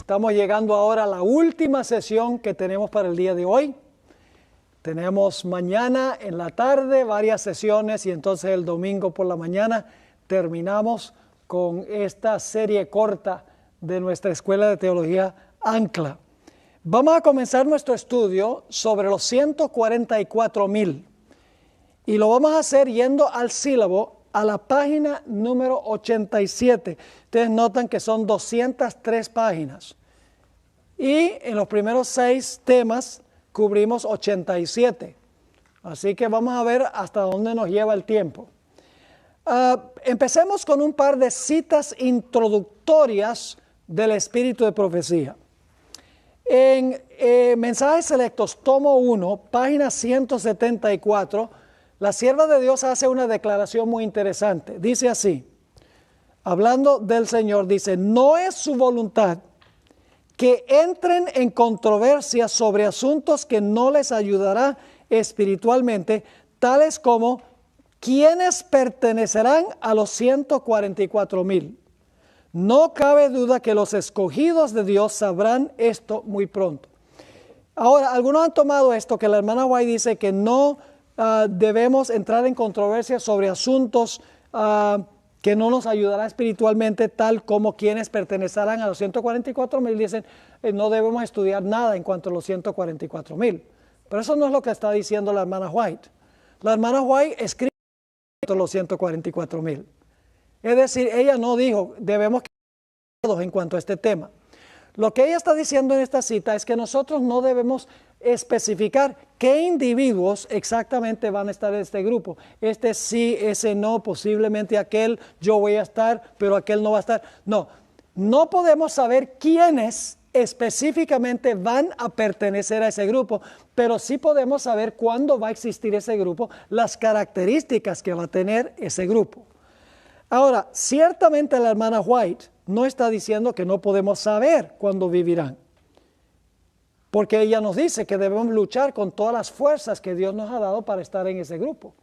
Estamos llegando ahora a la última sesión que tenemos para el día de hoy. Tenemos mañana en la tarde varias sesiones y entonces el domingo por la mañana terminamos con esta serie corta de nuestra Escuela de Teología Ancla. Vamos a comenzar nuestro estudio sobre los 144,000 y lo vamos a hacer yendo al sílabo a la página número 87. Ustedes notan que son 203 páginas y en los primeros 6 temas cubrimos 87. Así que vamos a ver hasta dónde nos lleva el tiempo. Empecemos con un par de citas introductorias del espíritu de profecía. En Mensajes Selectos, tomo 1, página 174, la sierva de Dios hace una declaración muy interesante. Dice así, hablando del Señor, dice, no es su voluntad que entren en controversia sobre asuntos que no les ayudará espiritualmente, tales como ¿quiénes pertenecerán a los 144,000? No cabe duda que los escogidos de Dios sabrán esto muy pronto. Ahora, algunos han tomado esto que la hermana White dice que no debemos entrar en controversia sobre asuntos que no nos ayudará espiritualmente, tal como quienes pertenecerán a los 144,000. Dicen, no debemos estudiar nada en cuanto a los 144,000. Pero eso no es lo que está diciendo la hermana White. La hermana White escribe los 144,000. Es decir, ella no dijo, debemos quedar en cuanto a este tema. Lo que ella está diciendo en esta cita es que nosotros no debemos especificar qué individuos exactamente van a estar en este grupo. Este sí, ese no, posiblemente aquel, yo voy a estar, pero aquel no va a estar. No, no podemos saber quiénes específicamente van a pertenecer a ese grupo, pero sí podemos saber cuándo va a existir ese grupo, las características que va a tener ese grupo. Ahora, ciertamente la hermana White no está diciendo que no podemos saber cuándo vivirán, porque ella nos dice que debemos luchar con todas las fuerzas que Dios nos ha dado para estar en ese grupo.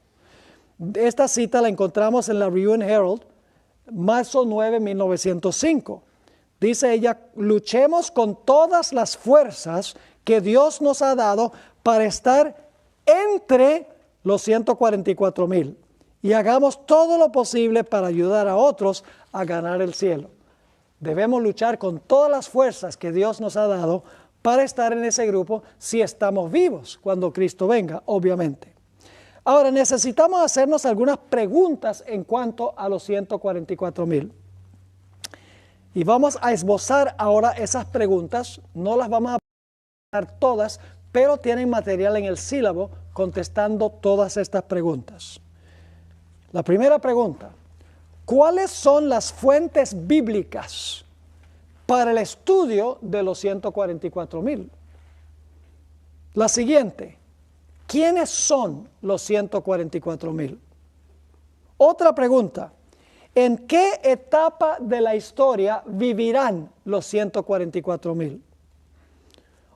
Esta cita la encontramos en la Review and Herald, marzo 9, 1905. Dice ella, luchemos con todas las fuerzas que Dios nos ha dado para estar entre los 144,000 y hagamos todo lo posible para ayudar a otros a ganar el cielo. Debemos luchar con todas las fuerzas que Dios nos ha dado para estar en ese grupo si estamos vivos cuando Cristo venga, obviamente. Ahora necesitamos hacernos algunas preguntas en cuanto a los 144,000. Y vamos a esbozar ahora esas preguntas, no las vamos a preguntar todas, pero tienen material en el sílabo contestando todas estas preguntas. La primera pregunta, ¿cuáles son las fuentes bíblicas para el estudio de los 144,000? La siguiente, ¿quiénes son los 144,000? Otra pregunta, ¿en qué etapa de la historia vivirán los 144,000?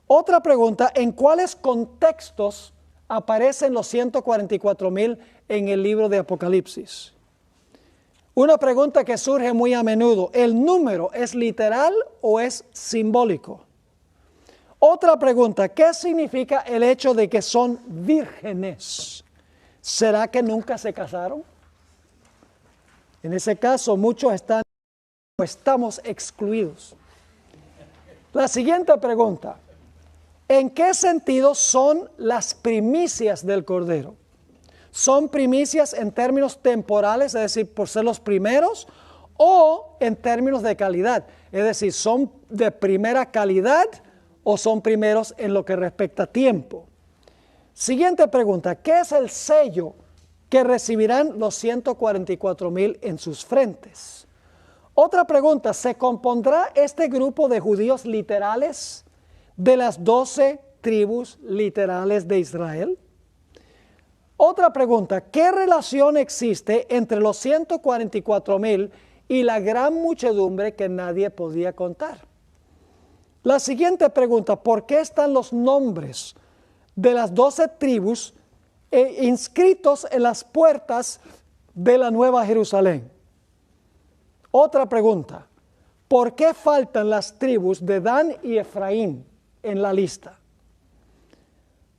Otra pregunta, ¿en cuáles contextos aparecen los 144,000 en el libro de Apocalipsis? Una pregunta que surge muy a menudo, ¿el número es literal o es simbólico? Otra pregunta, ¿qué significa el hecho de que son vírgenes? ¿Será que nunca se casaron? En ese caso, muchos estamos excluidos. La siguiente pregunta, ¿en qué sentido son las primicias del Cordero? ¿Son primicias en términos temporales, es decir, por ser los primeros, o en términos de calidad? Es decir, ¿son de primera calidad o son primeros en lo que respecta a tiempo? Siguiente pregunta, ¿qué es el sello que recibirán los 144,000 en sus frentes? Otra pregunta, ¿se compondrá este grupo de judíos literales de las 12 tribus literales de Israel? Otra pregunta, ¿qué relación existe entre los 144,000 y la gran muchedumbre que nadie podía contar? La siguiente pregunta, ¿por qué están los nombres de las 12 tribus inscritos en las puertas de la Nueva Jerusalén? Otra pregunta, ¿por qué faltan las tribus de Dan y Efraín en la lista?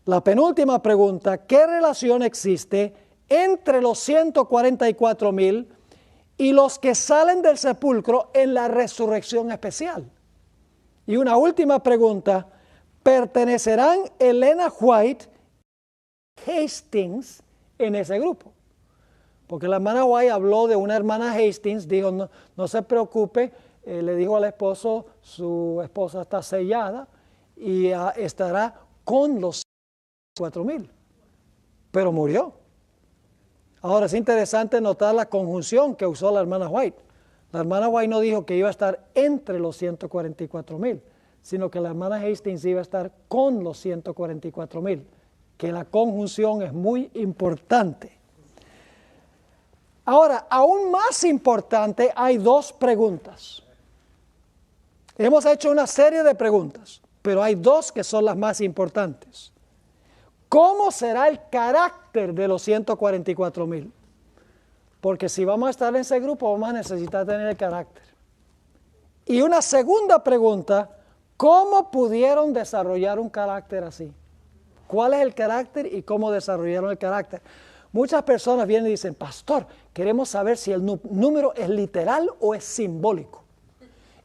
La penúltima pregunta, ¿qué relación existe entre los 144,000 y los que salen del sepulcro en la resurrección especial? Y una última pregunta, ¿pertenecerán Elena White y Hastings en ese grupo? Porque la hermana White habló de una hermana Hastings, dijo, no se preocupe, le dijo al esposo, su esposa está sellada y estará con los 4,000, pero murió. Ahora es interesante notar la conjunción que usó la hermana White. La hermana White no dijo que iba a estar entre los 144,000, sino que la hermana Hastings iba a estar con los 144,000, que la conjunción es muy importante. Ahora, aún más importante, hay dos preguntas. Hemos hecho una serie de preguntas, pero hay dos que son las más importantes. ¿Cómo será el carácter de los 144,000? Porque si vamos a estar en ese grupo, vamos a necesitar tener el carácter. Y una segunda pregunta, ¿cómo pudieron desarrollar un carácter así? ¿Cuál es el carácter y cómo desarrollaron el carácter? Muchas personas vienen y dicen, pastor, queremos saber si el número es literal o es simbólico.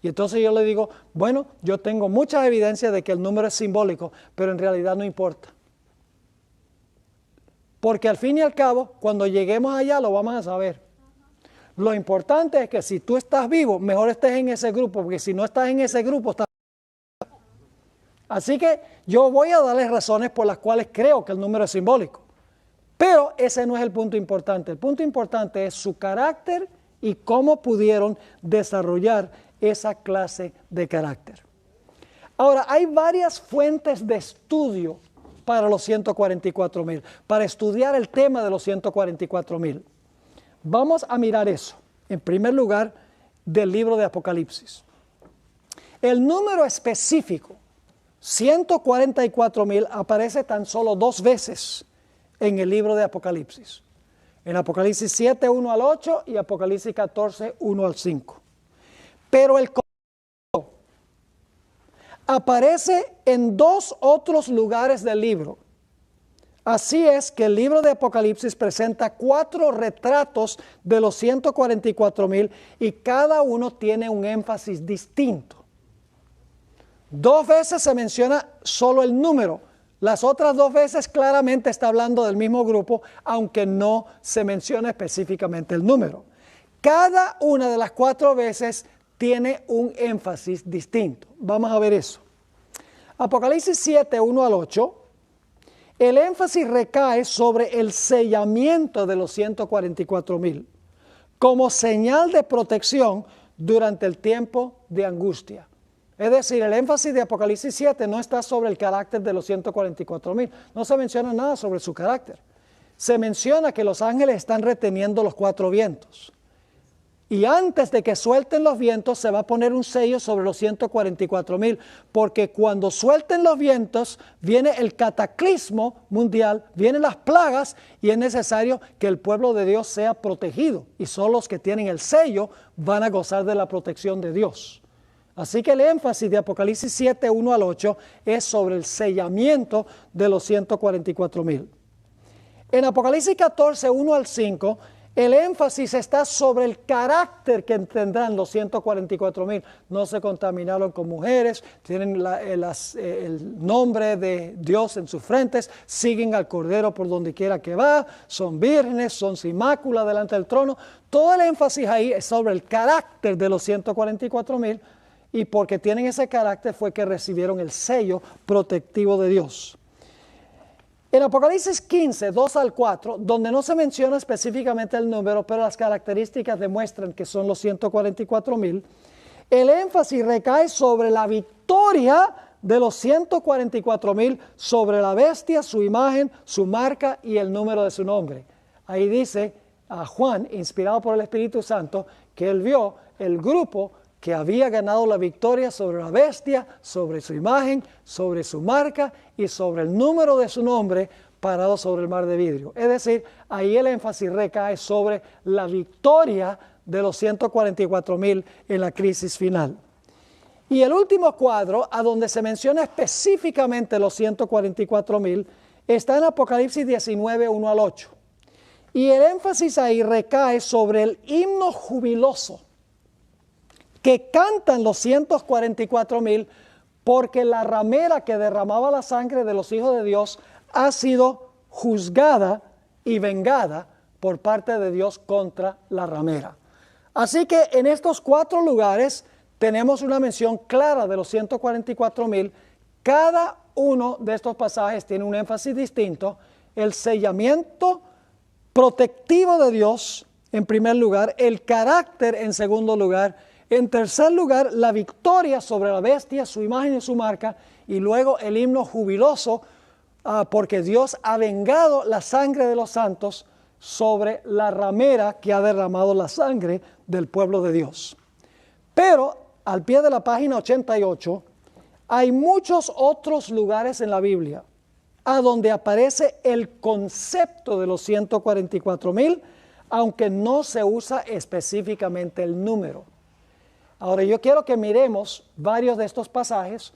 Y entonces yo le digo, bueno, yo tengo muchas evidencias de que el número es simbólico, pero en realidad no importa. Porque al fin y al cabo, cuando lleguemos allá lo vamos a saber. Lo importante es que si tú estás vivo, mejor estés en ese grupo, porque si no estás en ese grupo, estás... Así que yo voy a darles razones por las cuales creo que el número es simbólico. Pero ese no es el punto importante. El punto importante es su carácter y cómo pudieron desarrollar esa clase de carácter. Ahora, hay varias fuentes de estudio para los 144,000, para estudiar el tema de los 144,000. Vamos a mirar eso, en primer lugar, del libro de Apocalipsis. El número específico, 144,000, aparece tan solo 2 veces en el libro de Apocalipsis. En Apocalipsis 7, 1 al 8 y Apocalipsis 14, 1 al 5. Pero el aparece en 2 otros lugares del libro. Así es que el libro de Apocalipsis presenta 4 retratos de los 144,000 y cada uno tiene un énfasis distinto. 2 veces se menciona solo el número. Las otras 2 veces claramente está hablando del mismo grupo, aunque no se menciona específicamente el número. Cada una de las 4 veces tiene un énfasis distinto. Vamos a ver eso. Apocalipsis 7, 1 al 8, el énfasis recae sobre el sellamiento de los 144,000 como señal de protección durante el tiempo de angustia. Es decir, el énfasis de Apocalipsis 7 no está sobre el carácter de los 144,000. No se menciona nada sobre su carácter. Se menciona que los ángeles están reteniendo los 4 vientos. Y antes de que suelten los vientos, se va a poner un sello sobre los 144,000, porque cuando suelten los vientos, viene el cataclismo mundial, vienen las plagas, y es necesario que el pueblo de Dios sea protegido. Y solo los que tienen el sello van a gozar de la protección de Dios. Así que el énfasis de Apocalipsis 7, 1 al 8, es sobre el sellamiento de los 144,000. En Apocalipsis 14, 1 al 5, el énfasis está sobre el carácter que tendrán los 144,000. No se contaminaron con mujeres, tienen el nombre de Dios en sus frentes, siguen al Cordero por donde quiera que va, son vírgenes, son sin mácula delante del trono. Todo el énfasis ahí es sobre el carácter de los 144,000, y porque tienen ese carácter fue que recibieron el sello protectivo de Dios. En Apocalipsis 15, 2 al 4, donde no se menciona específicamente el número, pero las características demuestran que son los 144,000, el énfasis recae sobre la victoria de los 144,000 sobre la bestia, su imagen, su marca y el número de su nombre. Ahí dice a Juan, inspirado por el Espíritu Santo, que él vio el grupo que había ganado la victoria sobre la bestia, sobre su imagen, sobre su marca y sobre el número de su nombre parado sobre el mar de vidrio. Es decir, ahí el énfasis recae sobre la victoria de los 144,000 en la crisis final. Y el último cuadro, a donde se menciona específicamente los 144,000, está en Apocalipsis 19, 1 al 8. Y el énfasis ahí recae sobre el himno jubiloso que cantan los 144,000, porque la ramera que derramaba la sangre de los hijos de Dios ha sido juzgada y vengada por parte de Dios contra la ramera. Así que en estos 4 lugares tenemos una mención clara de los 144,000. Cada uno de estos pasajes tiene un énfasis distinto. El sellamiento protectivo de Dios en primer lugar, el carácter en segundo lugar, en tercer lugar la victoria sobre la bestia, su imagen y su marca, y luego el himno jubiloso, porque Dios ha vengado la sangre de los santos sobre la ramera que ha derramado la sangre del pueblo de Dios. Pero al pie de la página 88 hay muchos otros lugares en la Biblia a donde aparece el concepto de los 144,000, aunque no se usa específicamente el número. Ahora yo quiero que miremos varios de estos pasajes,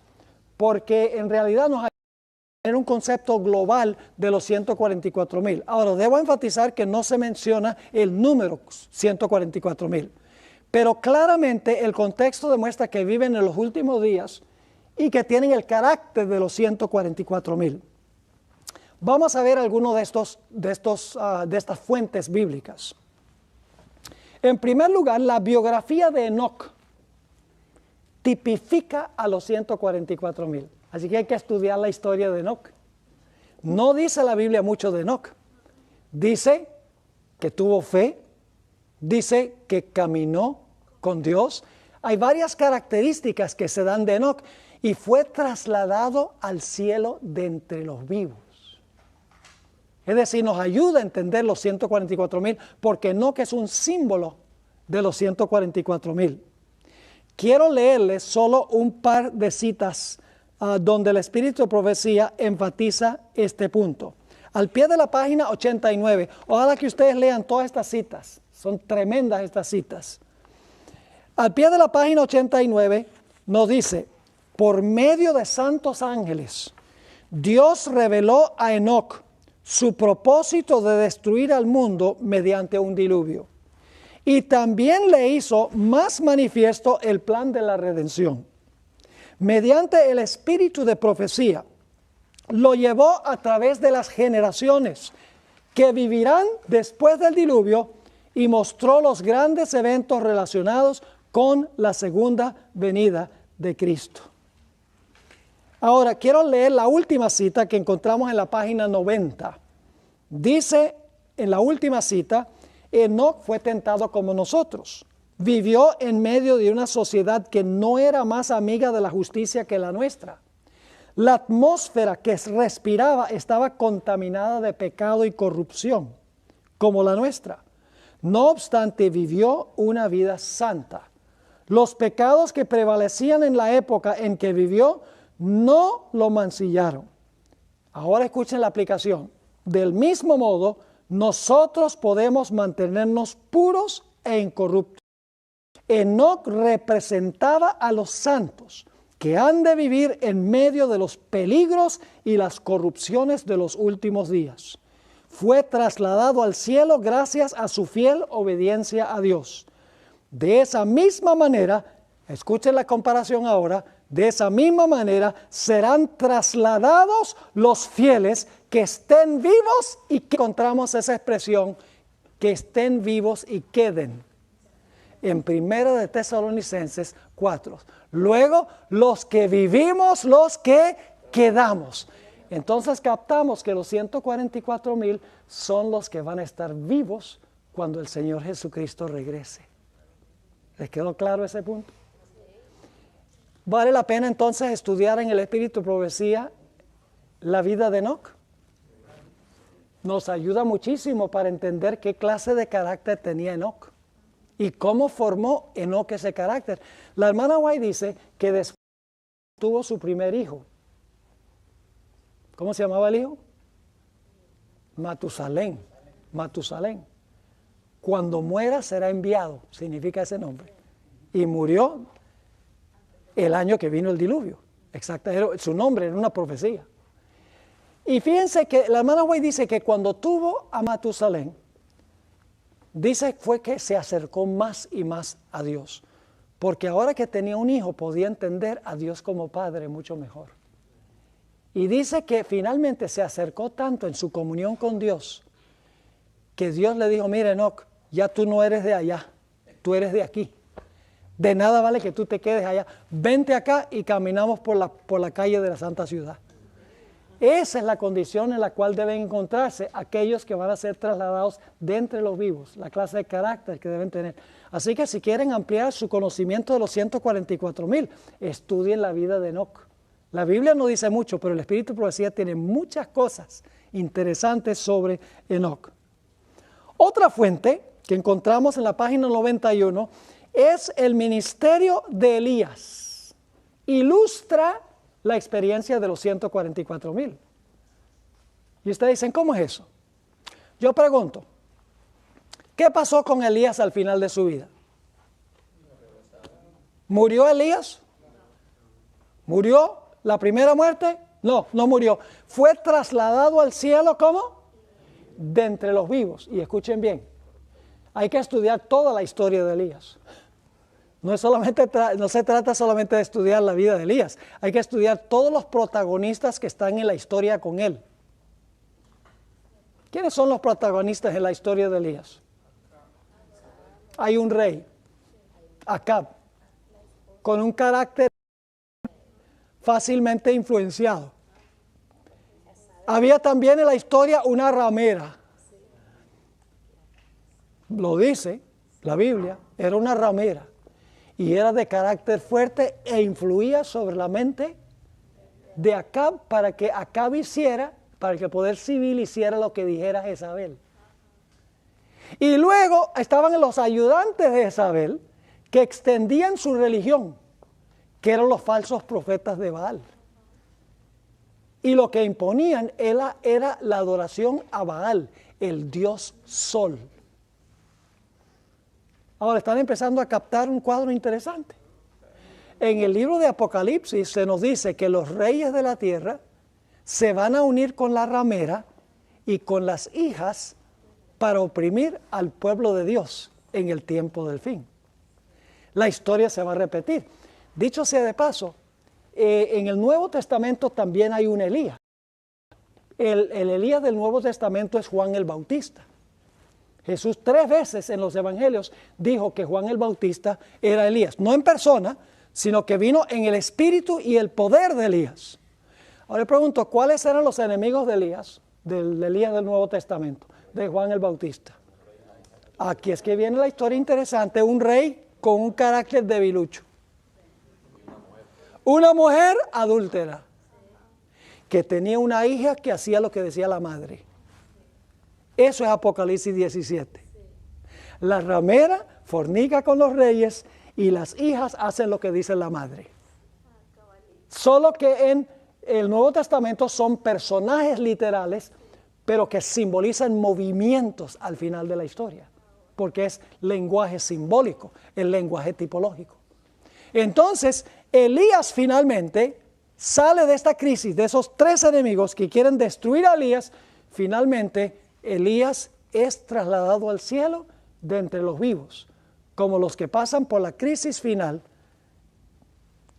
porque en realidad nos ayuda a tener un concepto global de los 144,000. Ahora debo enfatizar que no se menciona el número 144,000, pero claramente el contexto demuestra que viven en los últimos días y que tienen el carácter de los 144,000. Vamos a ver algunos de estas fuentes bíblicas. En primer lugar, la biografía de Enoc tipifica a los 144,000. Así que hay que estudiar la historia de Enoc. No dice la Biblia mucho de Enoc. Dice que tuvo fe, dice que caminó con Dios. Hay varias características que se dan de Enoc, y fue trasladado al cielo de entre los vivos. Es decir, nos ayuda a entender los 144,000, porque Enoc es un símbolo de los 144,000. Quiero leerles solo un par de citas donde el espíritu de profecía enfatiza este punto. Al pie de la página 89, ojalá que ustedes lean todas estas citas, son tremendas estas citas. Al pie de la página 89 nos dice: por medio de santos ángeles, Dios reveló a Enoc su propósito de destruir al mundo mediante un diluvio. Y también le hizo más manifiesto el plan de la redención. Mediante el espíritu de profecía, lo llevó a través de las generaciones que vivirán después del diluvio, y mostró los grandes eventos relacionados con la segunda venida de Cristo. Ahora, quiero leer la última cita que encontramos en la página 90. Dice en la última cita: Enoc fue tentado como nosotros. Vivió en medio de una sociedad que no era más amiga de la justicia que la nuestra. La atmósfera que respiraba estaba contaminada de pecado y corrupción, como la nuestra. No obstante, vivió una vida santa. Los pecados que prevalecían en la época en que vivió no lo mancillaron. Ahora escuchen la aplicación. Del mismo modo, nosotros podemos mantenernos puros e incorruptos. Enoc representaba a los santos que han de vivir en medio de los peligros y las corrupciones de los últimos días. Fue trasladado al cielo gracias a su fiel obediencia a Dios. De esa misma manera, escuchen la comparación ahora, de esa misma manera serán trasladados los fieles que estén vivos, y que encontramos esa expresión, que estén vivos y queden, en 1 de Tesalonicenses 4. Luego, los que vivimos, los que quedamos. Entonces captamos que los 144,000 son los que van a estar vivos cuando el Señor Jesucristo regrese. ¿Les quedó claro ese punto? ¿Vale la pena entonces estudiar en el espíritu de profecía la vida de Enoc? Nos ayuda muchísimo para entender qué clase de carácter tenía Enoc y cómo formó Enoc ese carácter. La hermana White dice que después tuvo su primer hijo. ¿Cómo se llamaba el hijo? Matusalén. cuando muera será enviado, significa ese nombre. Y murió el año que vino el diluvio. Exacto, su nombre era una profecía. Y fíjense que la hermana White dice que cuando tuvo a Matusalén, dice fue que se acercó más y más a Dios. Porque ahora que tenía un hijo podía entender a Dios como padre mucho mejor. Y dice que finalmente se acercó tanto en su comunión con Dios, que Dios le dijo, mire Enoc, ya tú no eres de allá, tú eres de aquí. De nada vale que tú te quedes allá. Vente acá y caminamos por la calle de la Santa Ciudad. Esa es la condición en la cual deben encontrarse aquellos que van a ser trasladados de entre los vivos, la clase de carácter que deben tener. Así que si quieren ampliar su conocimiento de los 144,000, estudien la vida de Enoc. La Biblia no dice mucho, pero el Espíritu de Profecía tiene muchas cosas interesantes sobre Enoc. Otra fuente que encontramos en la página 91 es el ministerio de Elías. Ilustra la experiencia de los 144,000. Y ustedes dicen, ¿cómo es eso? Yo pregunto, ¿qué pasó con Elías al final de su vida? ¿Murió Elías? ¿Murió la primera muerte? No, no murió. Fue trasladado al cielo, ¿cómo? De entre los vivos. Y escuchen bien, hay que estudiar toda la historia de Elías. No se trata solamente de estudiar la vida de Elías, hay que estudiar todos los protagonistas que están en la historia con él. ¿Quiénes son los protagonistas en la historia de Elías? Hay un rey, Acab, con un carácter fácilmente influenciado. Había también en la historia una ramera. Lo dice la Biblia, era una ramera. Y era de carácter fuerte e influía sobre la mente de Acab para que Acab hiciera, para que el poder civil hiciera lo que dijera Jezabel. Y luego estaban los ayudantes de Jezabel que extendían su religión, que eran los falsos profetas de Baal. Y lo que imponían era la adoración a Baal, el dios Sol. Ahora están empezando a captar un cuadro interesante. En el libro de Apocalipsis se nos dice que los reyes de la tierra se van a unir con la ramera y con las hijas para oprimir al pueblo de Dios en el tiempo del fin. La historia se va a repetir. Dicho sea de paso, en el Nuevo Testamento también hay un Elías. El Elías del Nuevo Testamento es Juan el Bautista. Jesús 3 veces en los evangelios dijo que Juan el Bautista era Elías, no en persona, sino que vino en el espíritu y el poder de Elías. Ahora le pregunto, ¿cuáles eran los enemigos de Elías, del Elías del Nuevo Testamento, de Juan el Bautista? Aquí es que viene la historia interesante, un rey con un carácter debilucho. Una mujer adúltera, que tenía una hija que hacía lo que decía la madre. Eso es Apocalipsis 17. La ramera fornica con los reyes y las hijas hacen lo que dice la madre. Solo que en el Nuevo Testamento son personajes literales, pero que simbolizan movimientos al final de la historia, porque es lenguaje simbólico, el lenguaje tipológico. Entonces, Elías finalmente sale de esta crisis, de esos tres enemigos que quieren destruir a Elías. Finalmente, Elías es trasladado al cielo de entre los vivos, como los que pasan por la crisis final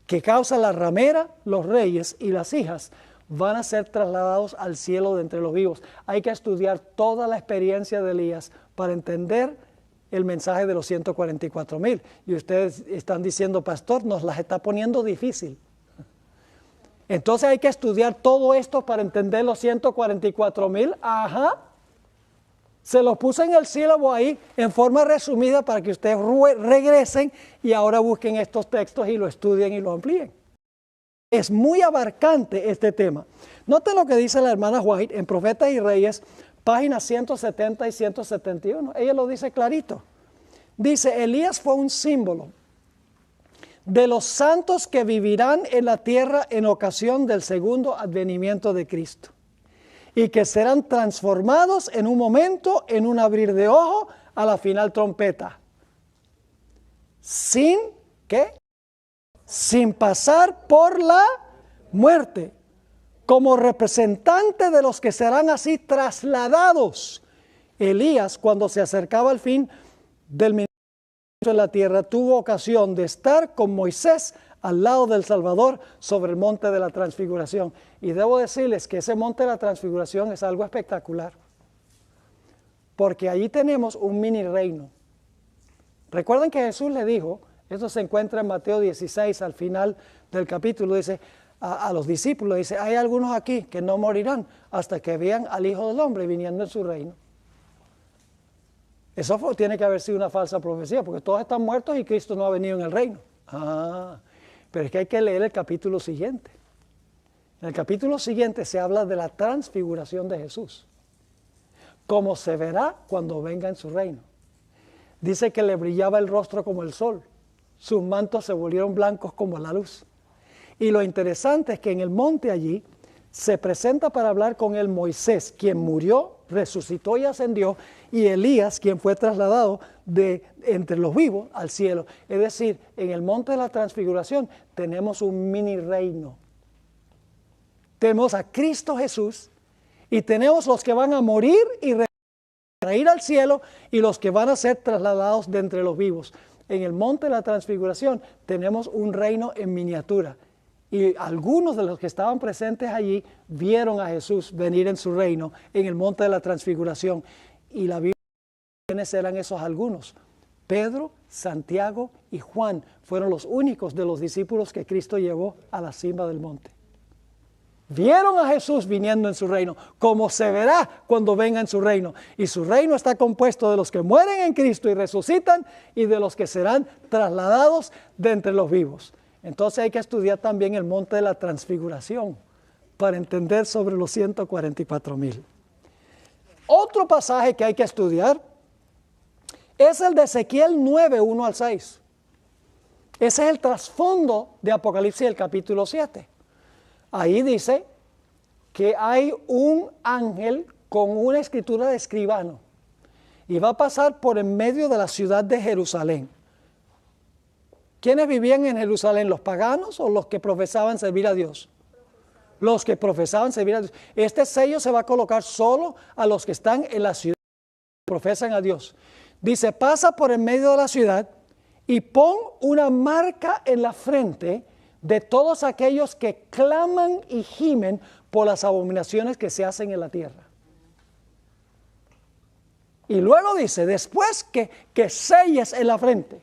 que causa la ramera, los reyes y las hijas, van a ser trasladados al cielo de entre los vivos. Hay que estudiar toda la experiencia de Elías para entender el mensaje de los 144,000. Y ustedes están diciendo, pastor, nos las está poniendo difícil. Entonces hay que estudiar todo esto para entender los 144,000. Ajá. Se los puse en el sílabo ahí en forma resumida para que ustedes regresen y ahora busquen estos textos y lo estudien y lo amplíen. Es muy abarcante este tema. Noten lo que dice la hermana White en Profetas y Reyes, páginas 170 y 171. Ella lo dice clarito. Dice, Elías fue un símbolo de los santos que vivirán en la tierra en ocasión del segundo advenimiento de Cristo, y que serán transformados en un momento, en un abrir de ojo, a la final trompeta. ¿Sin qué? Sin pasar por la muerte, como representante de los que serán así trasladados. Elías, cuando se acercaba al fin del ministerio en la tierra, tuvo ocasión de estar con Moisés al lado del Salvador sobre el monte de la transfiguración. Y debo decirles que ese monte de la transfiguración es algo espectacular, porque allí tenemos un mini reino. Recuerden que Jesús le dijo, esto se encuentra en Mateo 16, al final del capítulo, dice a los discípulos, dice, hay algunos aquí que no morirán hasta que vean al Hijo del Hombre viniendo en su reino. Eso tiene que haber sido una falsa profecía, porque todos están muertos y Cristo no ha venido en el reino. Pero es que hay que leer el capítulo siguiente. En el capítulo siguiente se habla de la transfiguración de Jesús, como se verá cuando venga en su reino. Dice que le brillaba el rostro como el sol, sus mantos se volvieron blancos como la luz. Y lo interesante es que en el monte allí se presenta para hablar con él Moisés, quien murió, resucitó y ascendió, y Elías, quien fue trasladado de entre los vivos al cielo. Es decir, en el monte de la transfiguración tenemos un mini reino. Tenemos a Cristo Jesús y tenemos los que van a morir y para ir al cielo y los que van a ser trasladados de entre los vivos. En el monte de la transfiguración tenemos un reino en miniatura. Y algunos de los que estaban presentes allí vieron a Jesús venir en su reino en el monte de la transfiguración. Y la Biblia dice quiénes eran esos algunos. Pedro, Santiago y Juan fueron los únicos de los discípulos que Cristo llevó a la cima del monte. Vieron a Jesús viniendo en su reino, como se verá cuando venga en su reino. Y su reino está compuesto de los que mueren en Cristo y resucitan y de los que serán trasladados de entre los vivos. Entonces hay que estudiar también el monte de la transfiguración para entender sobre los 144,000. Otro pasaje que hay que estudiar es el de Ezequiel 9, 1 al 6. Ese es el trasfondo de Apocalipsis del capítulo 7. Ahí dice que hay un ángel con una escritura de escribano y va a pasar por en medio de la ciudad de Jerusalén. ¿Quiénes vivían en Jerusalén? ¿Los paganos o los que profesaban servir a Dios? Los que profesaban servir a Dios. Este sello se va a colocar solo a los que están en la ciudad que profesan a Dios. Dice, pasa por en medio de la ciudad y pon una marca en la frente de todos aquellos que claman y gimen por las abominaciones que se hacen en la tierra. Y luego dice, después que selles en la frente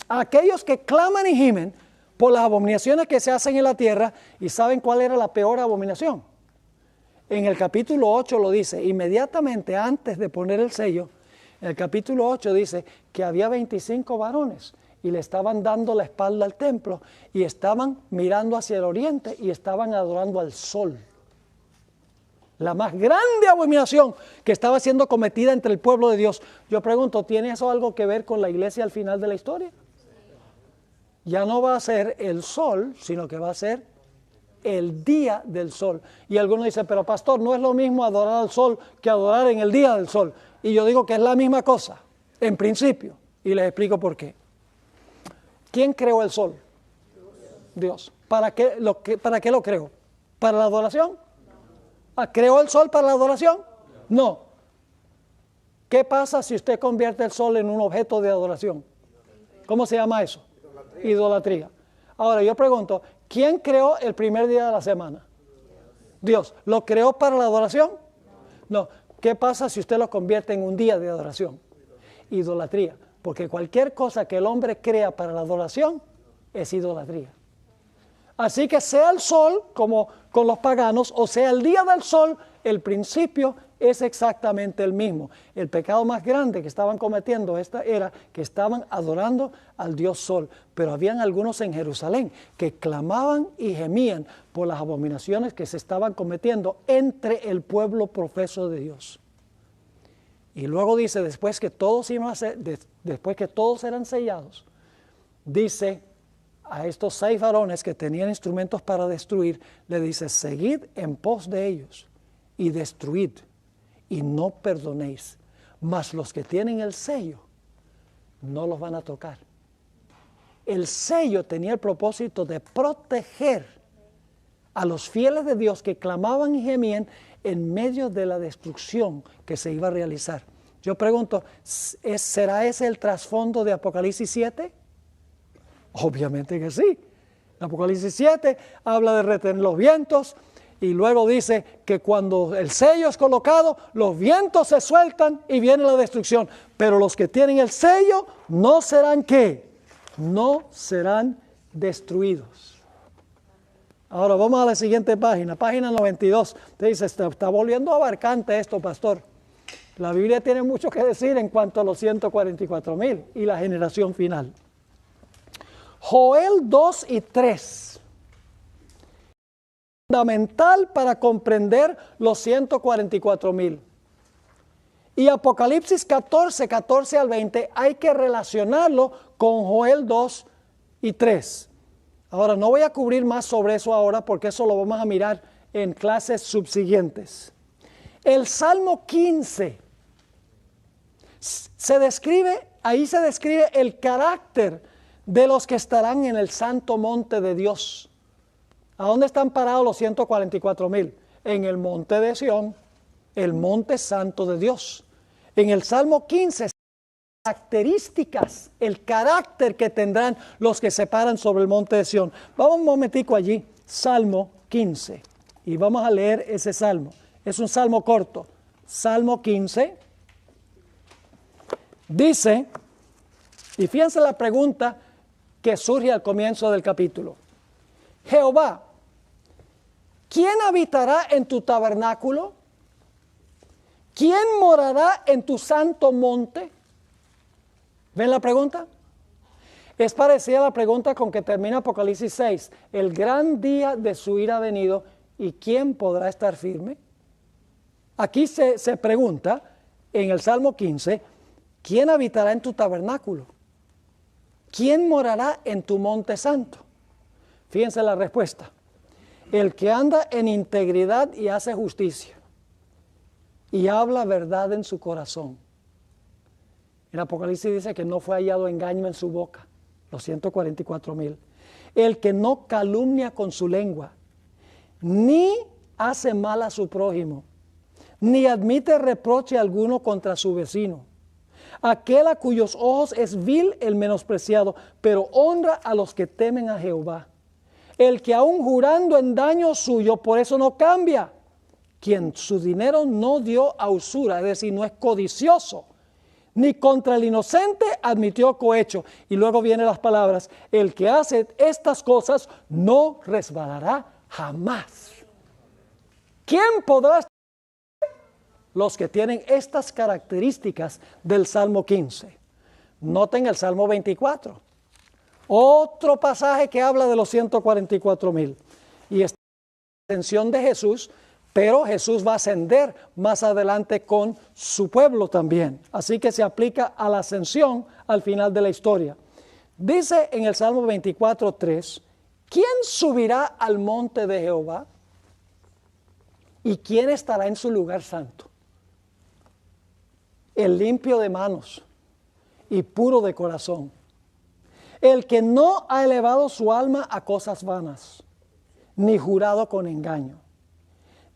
a aquellos que claman y gimen por las abominaciones que se hacen en la tierra. ¿Y saben cuál era la peor abominación? En el capítulo 8 lo dice, inmediatamente antes de poner el sello, en el capítulo 8 dice que había 25 varones y le estaban dando la espalda al templo y estaban mirando hacia el oriente y estaban adorando al sol. La más grande abominación que estaba siendo cometida entre el pueblo de Dios. Yo pregunto, ¿tiene eso algo que ver con la iglesia al final de la historia? Ya no va a ser el sol, sino que va a ser el día del sol. Y algunos dicen, pero pastor, no es lo mismo adorar al sol que adorar en el día del sol. Y yo digo que es la misma cosa, en principio. Y les explico por qué. ¿Quién creó el sol? Dios. ¿Para qué lo creó? ¿Para la adoración? ¿Creó el sol para la adoración? No. ¿Qué pasa si usted convierte el sol en un objeto de adoración? ¿Cómo se llama eso? Idolatría. Ahora yo pregunto, ¿quién creó el primer día de la semana? Dios. ¿Lo creó para la adoración? No. ¿Qué pasa si usted lo convierte en un día de adoración? Idolatría. Porque cualquier cosa que el hombre crea para la adoración es idolatría. Así que sea el sol, como con los paganos, o sea el día del sol, el principio es exactamente el mismo. El pecado más grande que estaban cometiendo era que estaban adorando al Dios Sol. Pero habían algunos en Jerusalén que clamaban y gemían por las abominaciones que se estaban cometiendo entre el pueblo profeso de Dios. Y luego dice, después que todos eran sellados, dice a estos 6 varones que tenían instrumentos para destruir, le dice, seguid en pos de ellos y destruid y no perdonéis, mas los que tienen el sello no los van a tocar. El sello tenía el propósito de proteger a los fieles de Dios que clamaban y gemían en medio de la destrucción que se iba a realizar. Yo pregunto, ¿será ese el trasfondo de Apocalipsis 7? Obviamente que sí. Apocalipsis 7 habla de retener los vientos y luego dice que cuando el sello es colocado, los vientos se sueltan y viene la destrucción. Pero los que tienen el sello no serán ¿qué? No serán destruidos. Ahora vamos a la siguiente página, página 92. Te dice, está volviendo abarcante esto, pastor. La Biblia tiene mucho que decir en cuanto a los 144,000 y la generación final. Joel 2 y 3. Fundamental para comprender los 144,000. Y Apocalipsis 14, 14 al 20, hay que relacionarlo con Joel 2 y 3. Ahora, no voy a cubrir más sobre eso ahora porque eso lo vamos a mirar en clases subsiguientes. El Salmo 15 ahí se describe el carácter de los que estarán en el santo monte de Dios. ¿A dónde están parados los 144,000? En el monte de Sión, el monte santo de Dios. En el Salmo 15, características, el carácter que tendrán los que se paran sobre el monte de Sión. Vamos un momentico allí, Salmo 15, y vamos a leer ese salmo. Es un salmo corto. Salmo 15 dice, y fíjense la pregunta que surge al comienzo del capítulo. Jehová, ¿quién habitará en tu tabernáculo? ¿Quién morará en tu santo monte? ¿Ven la pregunta? Es parecida a la pregunta con que termina Apocalipsis 6. El gran día de su ira ha venido, ¿y quién podrá estar firme? Aquí se pregunta en el Salmo 15, ¿quién habitará en tu tabernáculo? ¿Quién morará en tu monte santo? Fíjense la respuesta. El que anda en integridad y hace justicia y habla verdad en su corazón. En Apocalipsis dice que no fue hallado engaño en su boca, los 144,000. El que no calumnia con su lengua, ni hace mal a su prójimo, ni admite reproche alguno contra su vecino. Aquel a cuyos ojos es vil el menospreciado, pero honra a los que temen a Jehová. El que aun jurando en daño suyo, por eso no cambia. Quien su dinero no dio a usura, es decir, no es codicioso, ni contra el inocente admitió cohecho. Y luego vienen las palabras, el que hace estas cosas no resbalará jamás. ¿Quién podrá estar? Los que tienen estas características del Salmo 15. Noten el Salmo 24. Otro pasaje que habla de los 144,000. Y esta es la ascensión de Jesús, pero Jesús va a ascender más adelante con su pueblo también. Así que se aplica a la ascensión al final de la historia. Dice en el Salmo 24:3, ¿quién subirá al monte de Jehová? ¿Y quién estará en su lugar santo? El limpio de manos y puro de corazón. El que no ha elevado su alma a cosas vanas, ni jurado con engaño.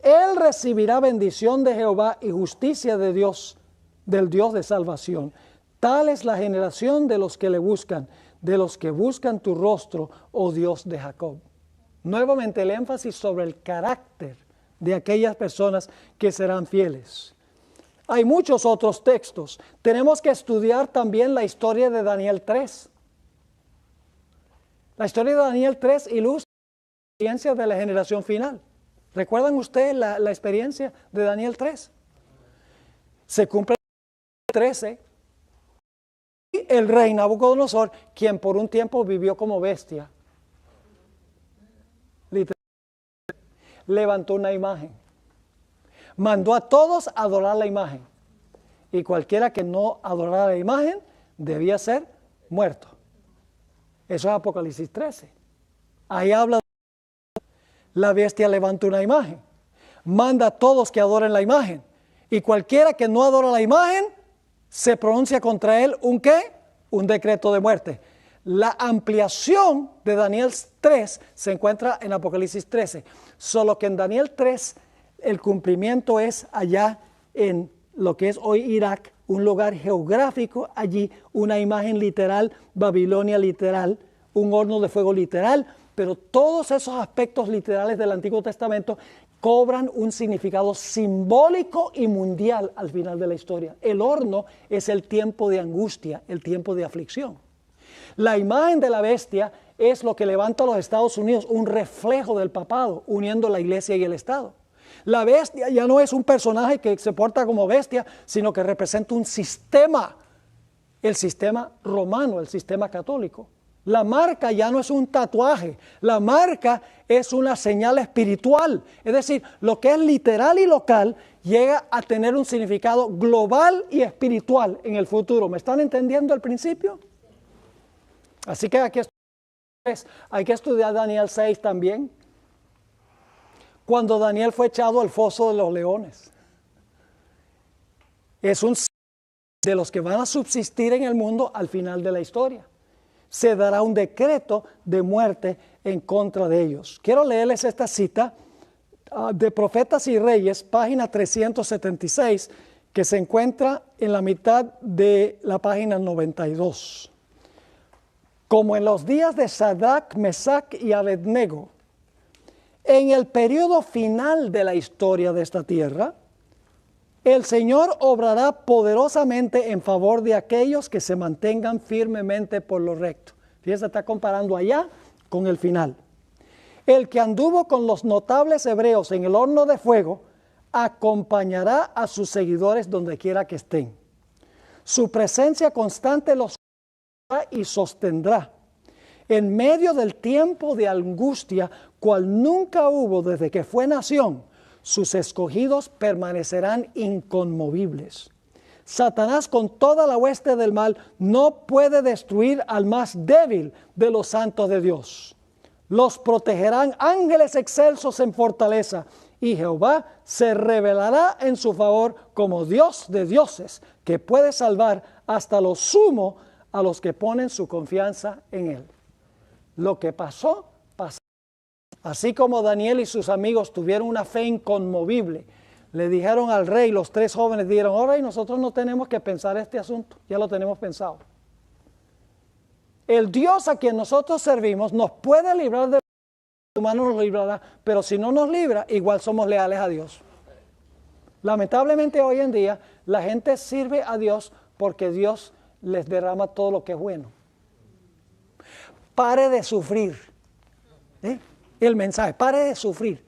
Él recibirá bendición de Jehová y justicia de Dios, del Dios de salvación. Tal es la generación de los que le buscan, de los que buscan tu rostro, oh Dios de Jacob. Nuevamente el énfasis sobre el carácter de aquellas personas que serán fieles. Hay muchos otros textos. Tenemos que estudiar también la historia de Daniel 3. La historia de Daniel 3 ilustra la experiencia de la generación final. ¿Recuerdan ustedes la experiencia de Daniel 3? Se cumple el 13. Y el rey Nabucodonosor, quien por un tiempo vivió como bestia, literalmente, levantó una imagen. Mandó a todos a adorar la imagen. Y cualquiera que no adorara la imagen debía ser muerto. Eso es Apocalipsis 13. Ahí habla de la bestia levanta una imagen. Manda a todos que adoren la imagen. Y cualquiera que no adora la imagen se pronuncia contra él un ¿qué? Un decreto de muerte. La ampliación de Daniel 3 se encuentra en Apocalipsis 13, solo que en Daniel 3 el cumplimiento es allá en lo que es hoy Irak, un lugar geográfico allí, una imagen literal, Babilonia literal, un horno de fuego literal, pero todos esos aspectos literales del Antiguo Testamento cobran un significado simbólico y mundial al final de la historia. El horno es el tiempo de angustia, el tiempo de aflicción. La imagen de la bestia es lo que levanta a los Estados Unidos, un reflejo del papado, uniendo la iglesia y el Estado. La bestia ya no es un personaje que se porta como bestia, sino que representa un sistema, el sistema romano, el sistema católico. La marca ya no es un tatuaje, la marca es una señal espiritual. Es decir, lo que es literal y local llega a tener un significado global y espiritual en el futuro. ¿Me están entendiendo el principio? Así que hay que estudiar Daniel 6 también. Cuando Daniel fue echado al foso de los leones. Es un de los que van a subsistir en el mundo al final de la historia. Se dará un decreto de muerte en contra de ellos. Quiero leerles esta cita de Profetas y Reyes, página 376, que se encuentra en la mitad de la página 92. Como en los días de Sadrach, Mesach y Abednego, en el periodo final de la historia de esta tierra, el Señor obrará poderosamente en favor de aquellos que se mantengan firmemente por lo recto. Fíjense, está comparando allá con el final. El que anduvo con los notables hebreos en el horno de fuego, acompañará a sus seguidores donde quiera que estén. Su presencia constante los y sostendrá. En medio del tiempo de angustia, cual nunca hubo desde que fue nación, sus escogidos permanecerán inconmovibles. Satanás con toda la hueste del mal no puede destruir al más débil de los santos de Dios. Los protegerán ángeles excelsos en fortaleza, y Jehová se revelará en su favor como Dios de dioses, que puede salvar hasta lo sumo a los que ponen su confianza en él. Lo que pasó, pasó. Así como Daniel y sus amigos tuvieron una fe inconmovible, le dijeron al rey, los tres jóvenes dijeron, ahora nosotros no tenemos que pensar este asunto, ya lo tenemos pensado. El Dios a quien nosotros servimos nos puede librar de los humanos, nos librará, pero si no nos libra, igual somos leales a Dios. Lamentablemente hoy en día la gente sirve a Dios porque Dios les derrama todo lo que es bueno. Pare de sufrir. El mensaje, pare de sufrir.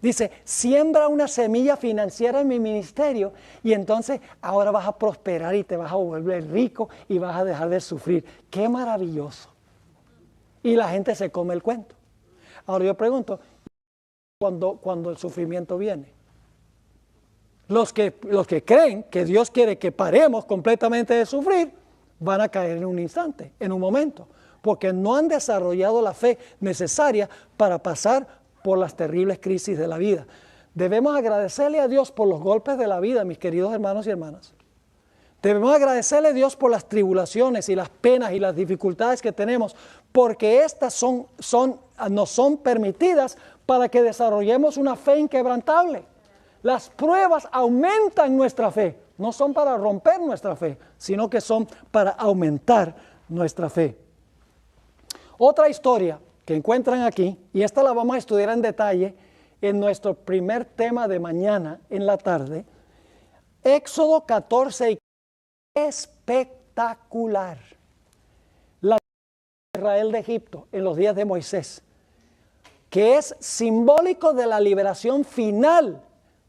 Dice, siembra una semilla financiera en mi ministerio y entonces ahora vas a prosperar y te vas a volver rico y vas a dejar de sufrir. ¡Qué maravilloso! Y la gente se come el cuento. Ahora yo pregunto, cuando el sufrimiento viene? Los que creen que Dios quiere que paremos completamente de sufrir, van a caer en un instante, en un momento, porque no han desarrollado la fe necesaria para pasar por las terribles crisis de la vida. Debemos agradecerle a Dios por los golpes de la vida, mis queridos hermanos y hermanas. Debemos agradecerle a Dios por las tribulaciones y las penas y las dificultades que tenemos, porque estas nos son permitidas para que desarrollemos una fe inquebrantable. Las pruebas aumentan nuestra fe, no son para romper nuestra fe, sino que son para aumentar nuestra fe. Otra historia que encuentran aquí, y esta la vamos a estudiar en detalle en nuestro primer tema de mañana en la tarde, Éxodo 14, espectacular. La Israel de Egipto en los días de Moisés, que es simbólico de la liberación final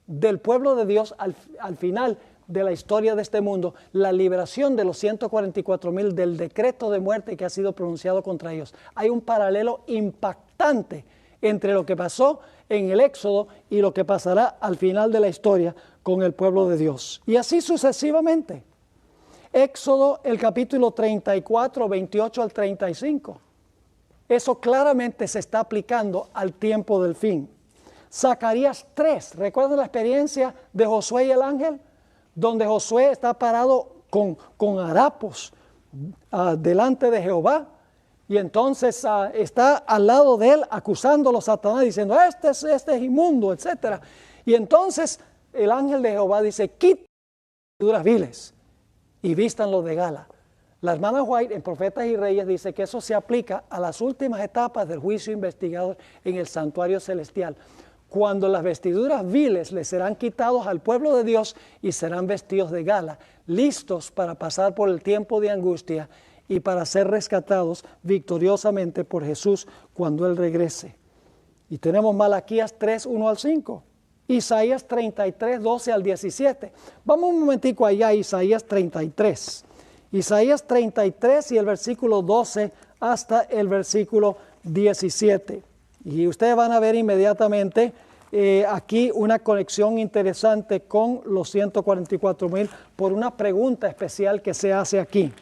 del pueblo de Dios al final de la historia de este mundo, la liberación de los 144,000 del decreto de muerte que ha sido pronunciado contra ellos. Hay un paralelo impactante entre lo que pasó en el Éxodo y lo que pasará al final de la historia con el pueblo de Dios. Y así sucesivamente. Éxodo, el capítulo 34, 28 al 35. Eso claramente se está aplicando al tiempo del fin. Zacarías 3, ¿recuerdan la experiencia de Josué y el ángel? Donde Josué está parado con harapos delante de Jehová. Y entonces está al lado de él acusándolo a Satanás, diciendo, este es inmundo, etc. Y entonces el ángel de Jehová dice, quiten las vestiduras viles y vístanlo de gala. La hermana White en Profetas y Reyes dice que eso se aplica a las últimas etapas del juicio investigador en el santuario celestial, cuando las vestiduras viles le serán quitados al pueblo de Dios y serán vestidos de gala, listos para pasar por el tiempo de angustia y para ser rescatados victoriosamente por Jesús cuando Él regrese. Y tenemos Malaquías 3, 1 al 5, Isaías 33, 12 al 17. Vamos un momentico allá a Isaías 33. Isaías 33 y el versículo 12 hasta el versículo 17. Y ustedes van a ver inmediatamente aquí una conexión interesante con los 144,000 por una pregunta especial que se hace aquí.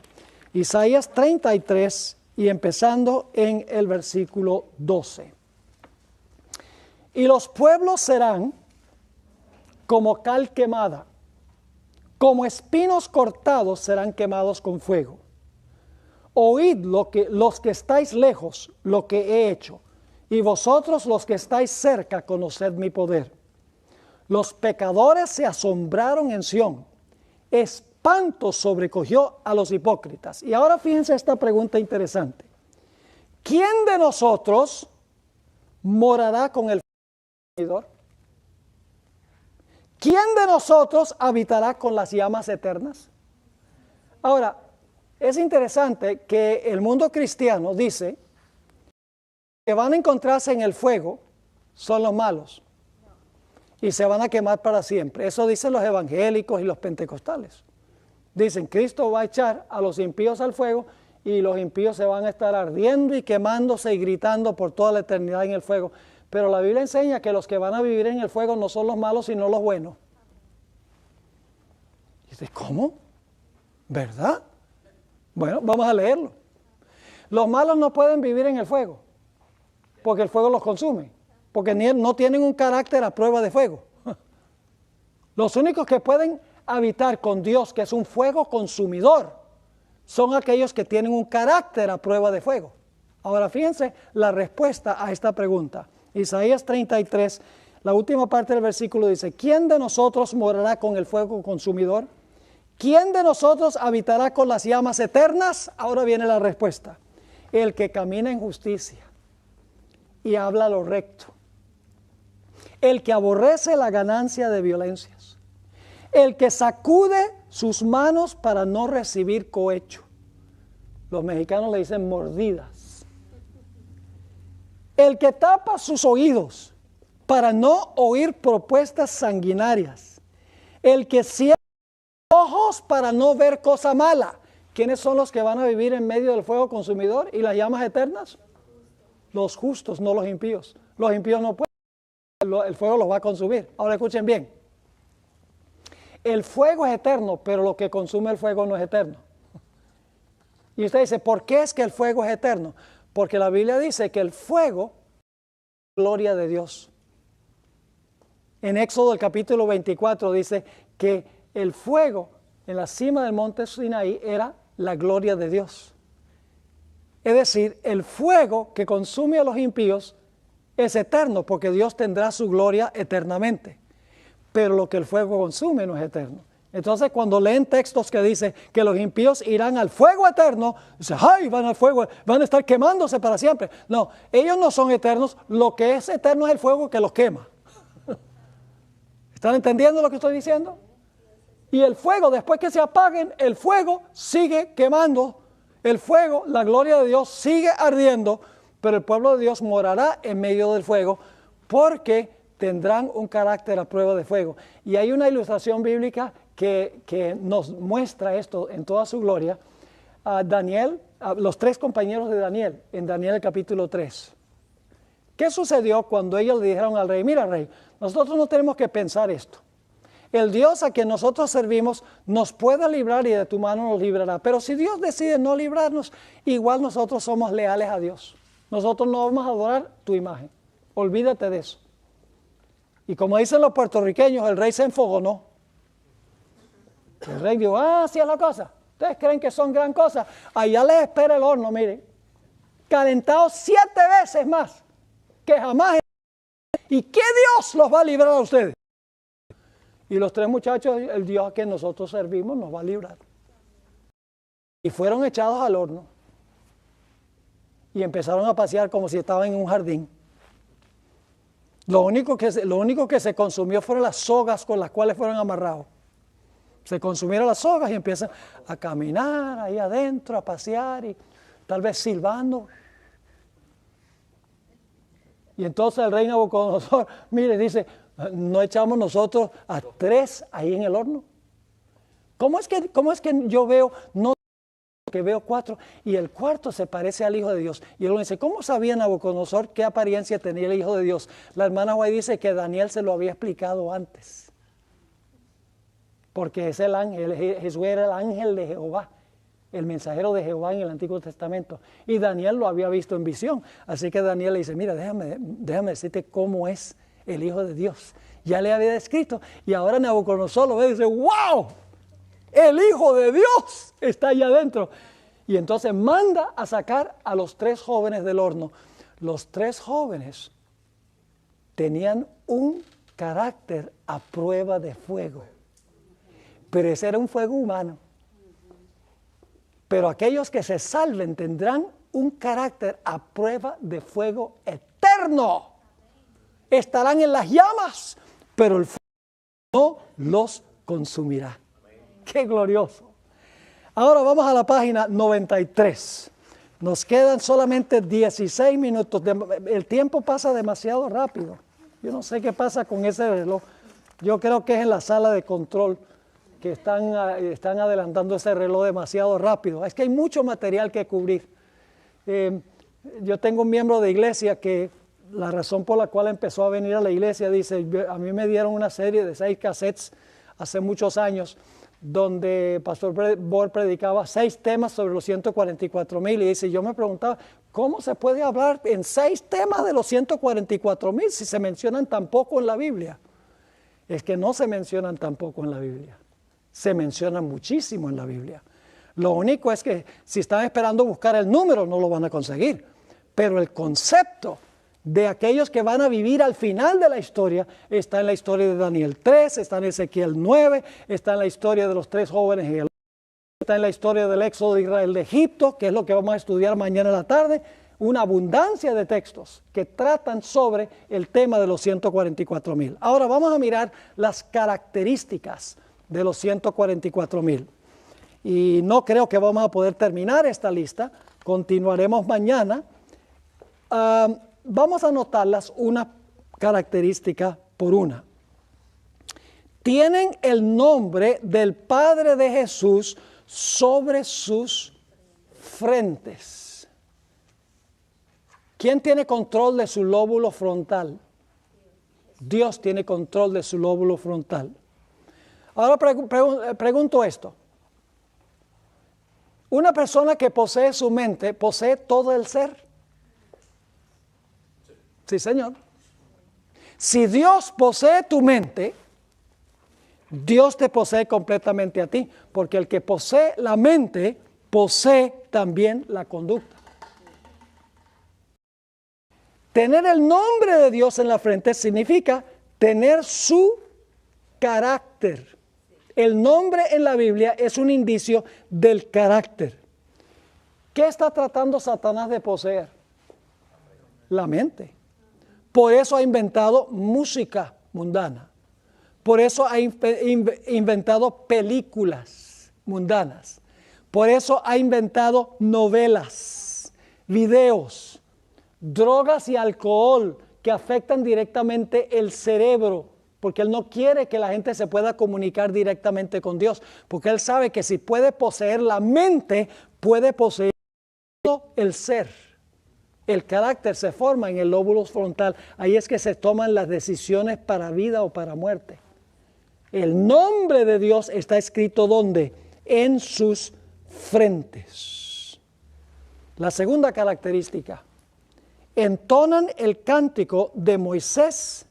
Isaías 33 y empezando en el versículo 12. Y los pueblos serán como cal quemada, como espinos cortados serán quemados con fuego. Oíd los que estáis lejos, lo que he hecho, y vosotros los que estáis cerca, conoced mi poder. Los pecadores se asombraron en Sión, espanto sobrecogió a los hipócritas. Y ahora fíjense esta pregunta interesante. ¿Quién de nosotros morará con el consumidor? ¿Quién de nosotros habitará con las llamas eternas? Ahora, es interesante que el mundo cristiano dice que van a encontrarse en el fuego son los malos y se van a quemar para siempre. Eso dicen los evangélicos y los pentecostales. Dicen, Cristo va a echar a los impíos al fuego y los impíos se van a estar ardiendo y quemándose y gritando por toda la eternidad en el fuego. Pero la Biblia enseña que los que van a vivir en el fuego no son los malos, sino los buenos. Y dice, ¿cómo? ¿Verdad? Bueno, vamos a leerlo. Los malos no pueden vivir en el fuego, porque el fuego los consume, porque no tienen un carácter a prueba de fuego. Los únicos que pueden habitar con Dios, que es un fuego consumidor, son aquellos que tienen un carácter a prueba de fuego. Ahora fíjense la respuesta a esta pregunta. Isaías 33, la última parte del versículo dice, ¿quién de nosotros morará con el fuego consumidor? ¿Quién de nosotros habitará con las llamas eternas? Ahora viene la respuesta. El que camina en justicia y habla lo recto. El que aborrece la ganancia de violencias. El que sacude sus manos para no recibir cohecho. Los mexicanos le dicen mordidas. El que tapa sus oídos para no oír propuestas sanguinarias. El que cierra los ojos para no ver cosa mala. ¿Quiénes son los que van a vivir en medio del fuego consumidor y las llamas eternas? Los justos, no los impíos. Los impíos no pueden, el fuego los va a consumir. Ahora escuchen bien. El fuego es eterno, pero lo que consume el fuego no es eterno. Y usted dice, ¿por qué es que el fuego es eterno? Porque la Biblia dice que el fuego es la gloria de Dios. En Éxodo el capítulo 24 dice que el fuego en la cima del monte Sinaí era la gloria de Dios. Es decir, el fuego que consume a los impíos es eterno porque Dios tendrá su gloria eternamente. Pero lo que el fuego consume no es eterno. Entonces cuando leen textos que dicen que los impíos irán al fuego eterno, dicen, ¡ay! Van al fuego, van a estar quemándose para siempre. No, ellos no son eternos, lo que es eterno es el fuego que los quema. ¿Están entendiendo lo que estoy diciendo? Y el fuego, después que se apaguen, el fuego sigue quemando. El fuego, la gloria de Dios sigue ardiendo, pero el pueblo de Dios morará en medio del fuego porque tendrán un carácter a prueba de fuego. Y hay una ilustración bíblica que nos muestra esto en toda su gloria. Daniel, los tres compañeros de Daniel, en Daniel el capítulo 3. ¿Qué sucedió cuando ellos le dijeron al rey, mira rey, nosotros no tenemos que pensar esto. El Dios a quien nosotros servimos nos puede librar y de tu mano nos librará. Pero si Dios decide no librarnos, igual nosotros somos leales a Dios. Nosotros no vamos a adorar tu imagen. Olvídate de eso. Y como dicen los puertorriqueños, el rey se enfogonó. El rey dijo, así es la cosa. ¿Ustedes creen que son gran cosa? Allá les espera el horno, miren. Calentado 7 veces más que jamás. ¿Y qué Dios los va a librar a ustedes? Y los 3 muchachos, el Dios a quien nosotros servimos nos va a librar. Y fueron echados al horno. Y empezaron a pasear como si estaban en un jardín. Lo único que se consumió fueron las sogas con las cuales fueron amarrados. Se consumieron las sogas y empiezan a caminar ahí adentro, a pasear y tal vez silbando. Y entonces el rey Nabucodonosor, mire, dice, ¿no echamos nosotros a 3 ahí en el horno? ¿Cómo es que yo veo, no que veo 4 y el cuarto se parece al Hijo de Dios? Y él dice, ¿cómo sabía Nabucodonosor qué apariencia tenía el Hijo de Dios? La hermana White dice que Daniel se lo había explicado antes. Porque es el ángel, Jesús era el ángel de Jehová, el mensajero de Jehová en el Antiguo Testamento. Y Daniel lo había visto en visión. Así que Daniel le dice, mira, déjame decirte cómo es el Hijo de Dios. Ya le había descrito. Y ahora Nabucodonosor lo ve y dice, ¡wow! El Hijo de Dios está allá adentro. Y entonces manda a sacar a los 3 jóvenes del horno. Los 3 jóvenes tenían un carácter a prueba de fuego. Pero ese era un fuego humano. Pero aquellos que se salven tendrán un carácter a prueba de fuego eterno. Estarán en las llamas, pero el fuego no los consumirá. ¡Qué glorioso! Ahora vamos a la página 93. Nos quedan solamente 16 minutos. El tiempo pasa demasiado rápido. Yo no sé qué pasa con ese reloj. Yo creo que es en la sala de control que están adelantando ese reloj demasiado rápido. Es que hay mucho material que cubrir. Yo tengo un miembro de iglesia que la razón por la cual empezó a venir a la iglesia, dice, a mí me dieron una serie de 6 cassettes hace muchos años, donde Pastor Bohr predicaba 6 temas sobre los 144,000, y dice, yo me preguntaba, ¿cómo se puede hablar en 6 temas de los 144,000 si se mencionan tan poco en la Biblia? Es que no se mencionan tan poco en la Biblia. Se menciona muchísimo en la Biblia. Lo único es que si están esperando buscar el número, no lo van a conseguir. Pero el concepto de aquellos que van a vivir al final de la historia está en la historia de Daniel 3, está en Ezequiel 9, está en la historia de los 3 jóvenes en el está en la historia del éxodo de Israel de Egipto, que es lo que vamos a estudiar mañana en la tarde. Una abundancia de textos que tratan sobre el tema de los 144,000. Ahora vamos a mirar las características de los 144,000. Y no creo que vamos a poder terminar esta lista. Continuaremos mañana. Vamos a anotarlas una característica por una. Tienen el nombre del Padre de Jesús sobre sus frentes. ¿Quién tiene control de su lóbulo frontal? Dios tiene control de su lóbulo frontal. Ahora pregunto esto. ¿Una persona que posee su mente posee todo el ser? Sí, Señor. Si Dios posee tu mente, Dios te posee completamente a ti, porque el que posee la mente posee también la conducta. Tener el nombre de Dios en la frente significa tener su carácter. El nombre en la Biblia es un indicio del carácter. ¿Qué está tratando Satanás de poseer? La mente. Por eso ha inventado música mundana. Por eso ha inventado películas mundanas. Por eso ha inventado novelas, videos, drogas y alcohol que afectan directamente el cerebro. Porque Él no quiere que la gente se pueda comunicar directamente con Dios. Porque Él sabe que si puede poseer la mente, puede poseer todo el ser. El carácter se forma en el lóbulo frontal. Ahí es que se toman las decisiones para vida o para muerte. El nombre de Dios está escrito ¿dónde? En sus frentes. La segunda característica. Entonan el cántico de Moisés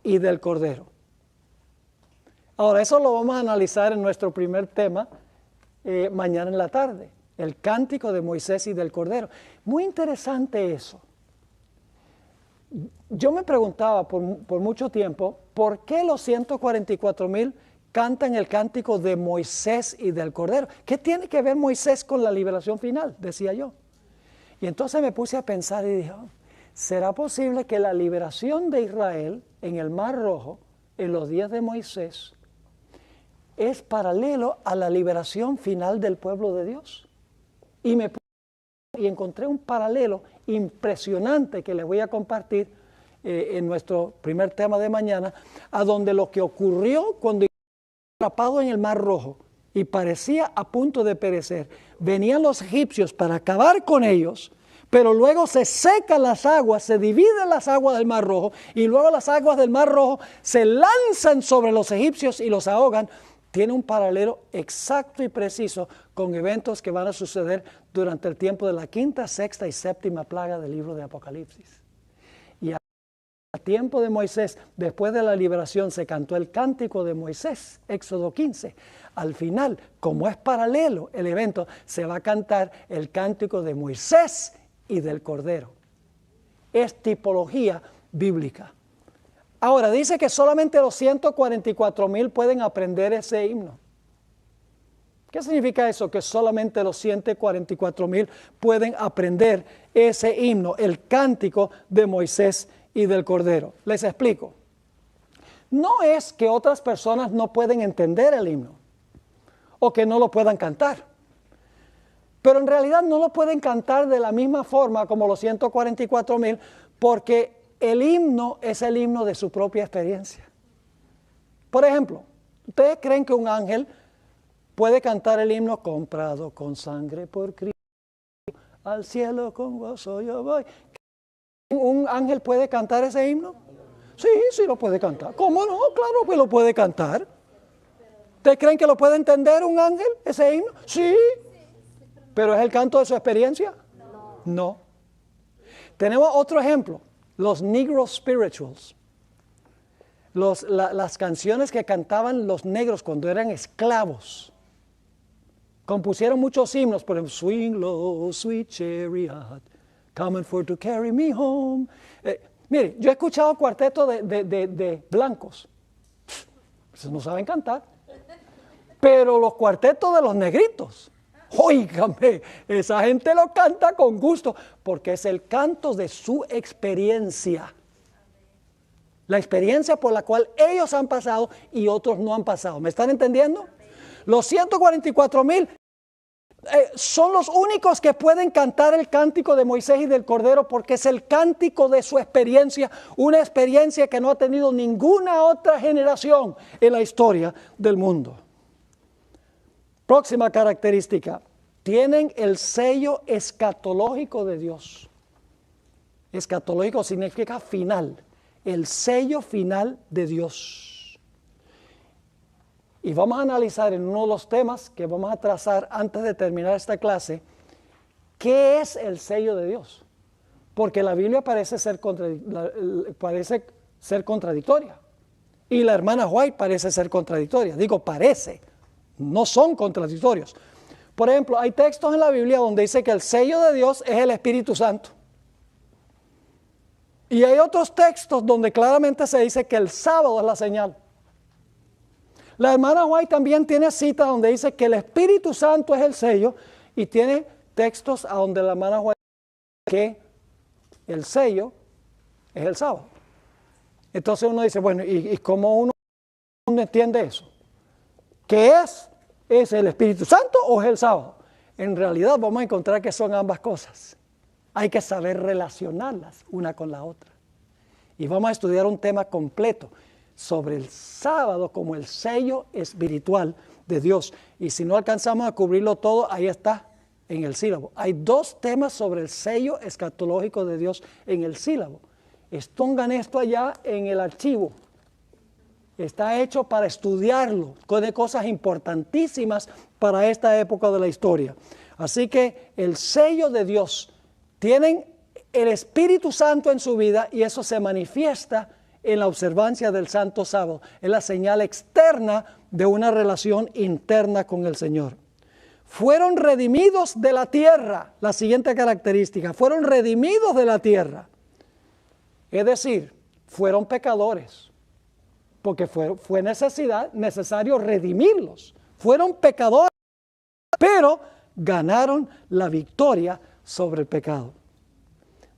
y del Cordero. Ahora, eso lo vamos a analizar en nuestro primer tema mañana en la tarde, el cántico de Moisés y del Cordero. Muy interesante eso. Yo me preguntaba por mucho tiempo, ¿por qué los 144,000 cantan el cántico de Moisés y del Cordero? ¿Qué tiene que ver Moisés con la liberación final? Decía yo. Y entonces me puse a pensar y dije, ¿será posible que la liberación de Israel en el Mar Rojo, en los días de Moisés, es paralelo a la liberación final del pueblo de Dios? Y encontré un paralelo impresionante que les voy a compartir en nuestro primer tema de mañana, a donde lo que ocurrió cuando atrapado en el Mar Rojo y parecía a punto de perecer, venían los egipcios para acabar con ellos, pero luego se secan las aguas, se dividen las aguas del Mar Rojo y luego las aguas del Mar Rojo se lanzan sobre los egipcios y los ahogan. Tiene un paralelo exacto y preciso con eventos que van a suceder durante el tiempo de la quinta, sexta y séptima plaga del libro de Apocalipsis. Y al tiempo de Moisés, después de la liberación, se cantó el cántico de Moisés, Éxodo 15. Al final, como es paralelo el evento, se va a cantar el cántico de Moisés y del Cordero. Es tipología bíblica. Ahora, dice que solamente los 144,000 pueden aprender ese himno. ¿Qué significa eso? Que solamente los 144,000 pueden aprender ese himno, el cántico de Moisés y del Cordero. Les explico. No es que otras personas no pueden entender el himno o que no lo puedan cantar. Pero en realidad no lo pueden cantar de la misma forma como los 144,000 porque el himno es el himno de su propia experiencia. Por ejemplo, ¿ustedes creen que un ángel puede cantar el himno comprado con sangre por Cristo? Al cielo con gozo yo voy. ¿Un ángel puede cantar ese himno? Sí, sí lo puede cantar. ¿Cómo no? Claro que lo puede cantar. ¿Ustedes creen que lo puede entender un ángel, ese himno? Sí. ¿Pero es el canto de su experiencia? No. Tenemos otro ejemplo. Los Negro Spirituals, las canciones que cantaban los negros cuando eran esclavos. Compusieron muchos himnos, por ejemplo, Swing low, sweet chariot, coming for to carry me home. Mire, yo he escuchado cuartetos de blancos, esos no saben cantar, pero los cuartetos de los negritos, óigame, esa gente lo canta con gusto, porque es el canto de su experiencia. La experiencia por la cual ellos han pasado y otros no han pasado. ¿Me están entendiendo? Los 144,000 son los únicos que pueden cantar el cántico de Moisés y del Cordero porque es el cántico de su experiencia, una experiencia que no ha tenido ninguna otra generación en la historia del mundo. Próxima característica, tienen el sello escatológico de Dios. Escatológico significa final, el sello final de Dios. Y vamos a analizar en uno de los temas que vamos a trazar antes de terminar esta clase, ¿qué es el sello de Dios? Porque la Biblia parece ser contradictoria. Y la hermana White parece ser contradictoria. Digo, parece. No son contradictorios. Por ejemplo, hay textos en la Biblia donde dice que el sello de Dios es el Espíritu Santo. Y hay otros textos donde claramente se dice que el sábado es la señal. La hermana White también tiene citas donde dice que el Espíritu Santo es el sello y tiene textos a donde la hermana White dice que el sello es el sábado. Entonces uno dice, bueno, ¿y cómo uno entiende eso? ¿Qué es? ¿Es el Espíritu Santo o es el sábado? En realidad vamos a encontrar que son ambas cosas. Hay que saber relacionarlas una con la otra. Y vamos a estudiar un tema completo sobre el sábado como el sello espiritual de Dios. Y si no alcanzamos a cubrirlo todo, ahí está en el sílabo. Hay 2 temas sobre el sello escatológico de Dios en el sílabo. Pongan esto allá en el archivo. Está hecho para estudiarlo, de cosas importantísimas para esta época de la historia. Así que el sello de Dios, tienen el Espíritu Santo en su vida y eso se manifiesta en la observancia del santo sábado. Es la señal externa de una relación interna con el Señor. Fueron redimidos de la tierra. La siguiente característica, fueron redimidos de la tierra. Es decir, fueron pecadores, porque fue necesario redimirlos. Fueron pecadores, pero ganaron la victoria sobre el pecado.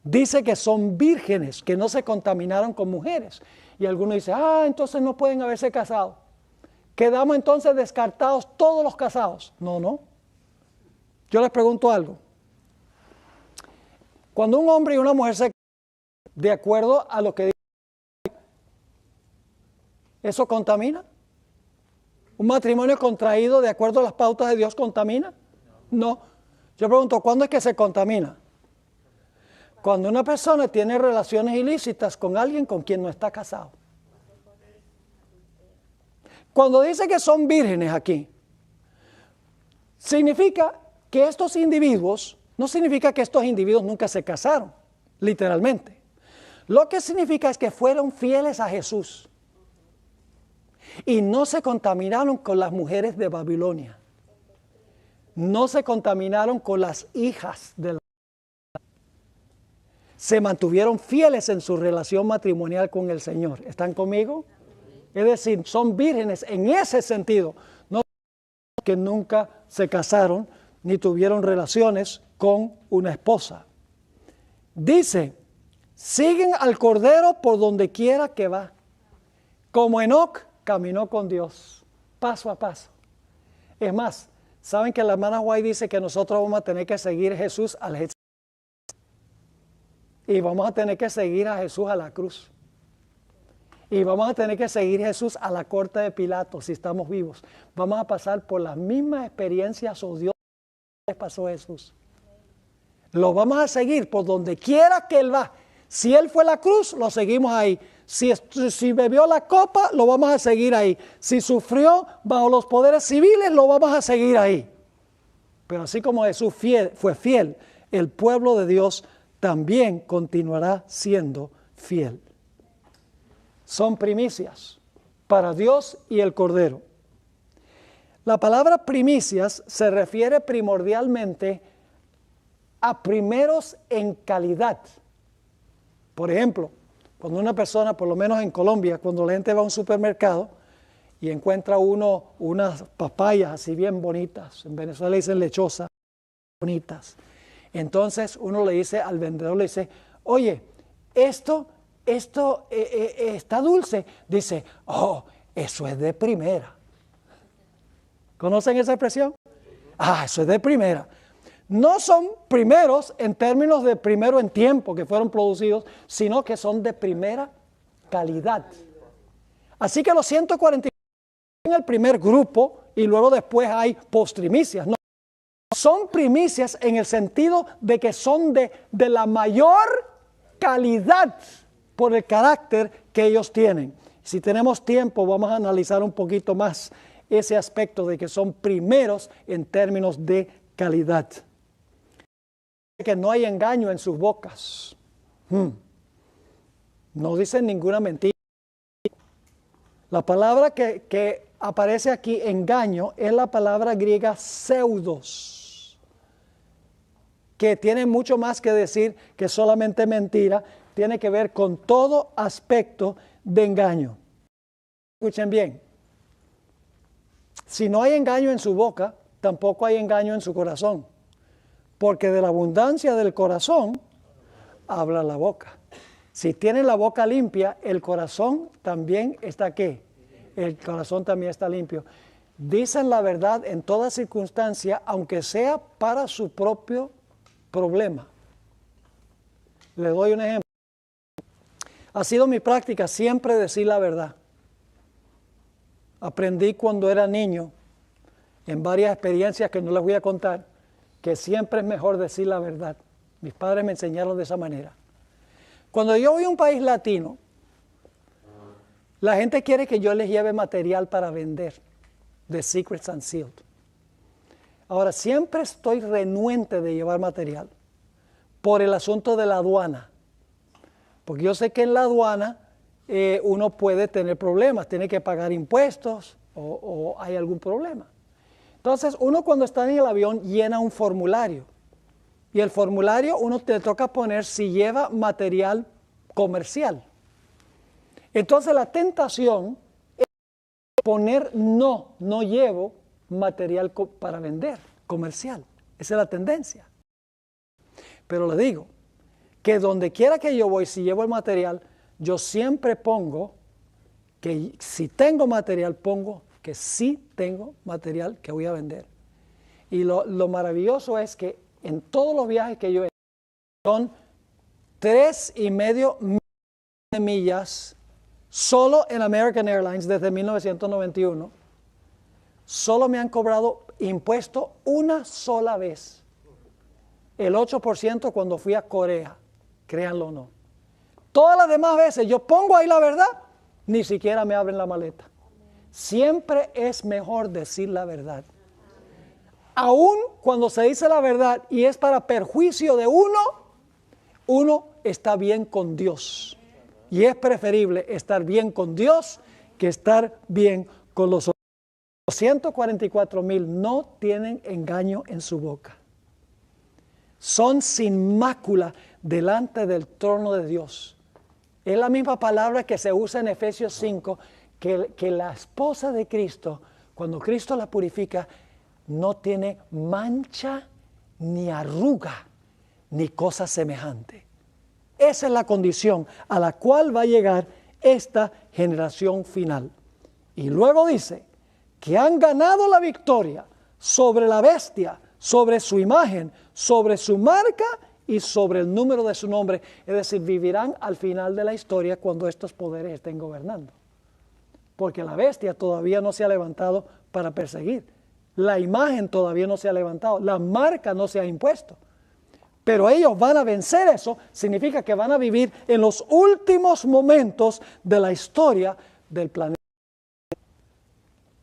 Dice que son vírgenes, que no se contaminaron con mujeres. Y algunos dicen, entonces no pueden haberse casado. Quedamos entonces descartados todos los casados. No. Yo les pregunto algo. Cuando un hombre y una mujer se casan, de acuerdo a lo que dice, ¿eso contamina? ¿Un matrimonio contraído de acuerdo a las pautas de Dios contamina? No. Yo pregunto, ¿cuándo es que se contamina? Cuando una persona tiene relaciones ilícitas con alguien con quien no está casado. Cuando dice que son vírgenes aquí, significa que estos individuos, no significa que estos individuos nunca se casaron, literalmente. Lo que significa es que fueron fieles a Jesús y no se contaminaron con las mujeres de Babilonia. No se contaminaron con las hijas de la... Se mantuvieron fieles en su relación matrimonial con el Señor. ¿Están conmigo? Es decir, son vírgenes en ese sentido. No que nunca se casaron ni tuvieron relaciones con una esposa. Dice, siguen al Cordero por donde quiera que va. Como Enoc caminó con Dios, paso a paso. Es más, ¿saben que la hermana White dice que nosotros vamos a tener que seguir a Jesús al Getsemaní? Y vamos a tener que seguir a Jesús a la cruz. Y vamos a tener que seguir a Jesús a la corte de Pilato si estamos vivos. Vamos a pasar por las mismas experiencias odiosas que les pasó a Jesús. Lo vamos a seguir por donde quiera que Él va. Si Él fue a la cruz, lo seguimos ahí. Si bebió la copa, lo vamos a seguir ahí. Si sufrió bajo los poderes civiles, lo vamos a seguir ahí. Pero así como Jesús fue fiel, el pueblo de Dios también continuará siendo fiel. Son primicias para Dios y el Cordero. La palabra primicias se refiere primordialmente a primeros en calidad. Por ejemplo, cuando una persona, por lo menos en Colombia, cuando la gente va a un supermercado y encuentra unas papayas así bien bonitas, en Venezuela le dicen lechosas, bonitas. Entonces uno le dice al vendedor, le dice, oye, esto está dulce. Dice, eso es de primera. ¿Conocen esa expresión? Eso es de primera. No son primeros en términos de primero en tiempo que fueron producidos, sino que son de primera calidad. Así que los 145 en el primer grupo y luego después hay postrimicias. No, son primicias en el sentido de que son de la mayor calidad por el carácter que ellos tienen. Si tenemos tiempo, vamos a analizar un poquito más ese aspecto de que son primeros en términos de calidad. Que no hay engaño en sus bocas. No dicen ninguna mentira. La palabra que aparece aquí, engaño, es la palabra griega pseudos, que tiene mucho más que decir que solamente mentira, tiene que ver con todo aspecto de engaño. Escuchen bien. Si no hay engaño en su boca, tampoco hay engaño en su corazón. Porque de la abundancia del corazón habla la boca. Si tienen la boca limpia, el corazón también está ¿qué? El corazón también está limpio. Dicen la verdad en toda circunstancia, aunque sea para su propio problema. Le doy un ejemplo. Ha sido mi práctica siempre decir la verdad. Aprendí cuando era niño, en varias experiencias que no les voy a contar, que siempre es mejor decir la verdad. Mis padres me enseñaron de esa manera. Cuando yo voy a un país latino, la gente quiere que yo les lleve material para vender de Secrets Unsealed. Ahora, siempre estoy renuente de llevar material por el asunto de la aduana. Porque yo sé que en la aduana uno puede tener problemas, tiene que pagar impuestos o hay algún problema. Entonces, uno cuando está en el avión llena un formulario. Y el formulario uno te toca poner si lleva material comercial. Entonces la tentación es poner no llevo material para vender, comercial. Esa es la tendencia. Pero le digo que donde quiera que yo voy, si llevo el material, yo siempre pongo que si tengo material, pongo que sí tengo material que voy a vender. Y lo maravilloso es que en todos los viajes que yo he hecho, son 3,5 de millas solo en American Airlines desde 1991. Solo me han cobrado impuesto una sola vez. El 8% cuando fui a Corea, créanlo o no. Todas las demás veces yo pongo ahí la verdad, ni siquiera me abren la maleta. Siempre es mejor decir la verdad. Aún cuando se dice la verdad y es para perjuicio de uno está bien con Dios. Y es preferible estar bien con Dios que estar bien con los otros. 144,000 no tienen engaño en su boca. Son sin mácula delante del trono de Dios. Es la misma palabra que se usa en Efesios 5, que la esposa de Cristo, cuando Cristo la purifica, no tiene mancha, ni arruga, ni cosa semejante. Esa es la condición a la cual va a llegar esta generación final. Y luego dice que han ganado la victoria sobre la bestia, sobre su imagen, sobre su marca y sobre el número de su nombre. Es decir, vivirán al final de la historia cuando estos poderes estén gobernando. Porque la bestia todavía no se ha levantado para perseguir. La imagen todavía no se ha levantado, la marca no se ha impuesto. Pero ellos van a vencer eso, significa que van a vivir en los últimos momentos de la historia del planeta.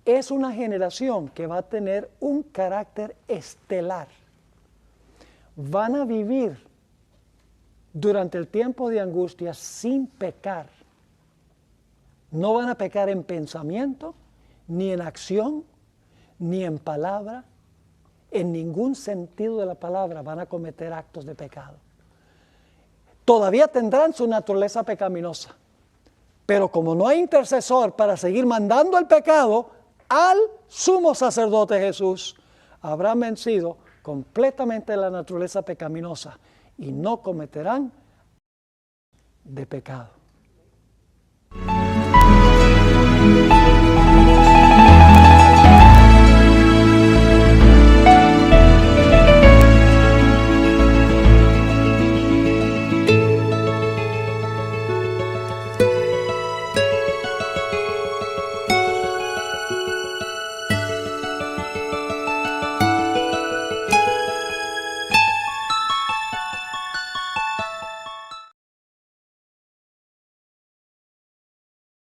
Es una generación que va a tener un carácter estelar. Van a vivir durante el tiempo de angustia sin pecar. No van a pecar en pensamiento, ni en acción, ni en palabra, en ningún sentido de la palabra van a cometer actos de pecado. Todavía tendrán su naturaleza pecaminosa, pero como no hay intercesor para seguir mandando el pecado al sumo sacerdote Jesús, habrán vencido completamente la naturaleza pecaminosa y no cometerán de pecado.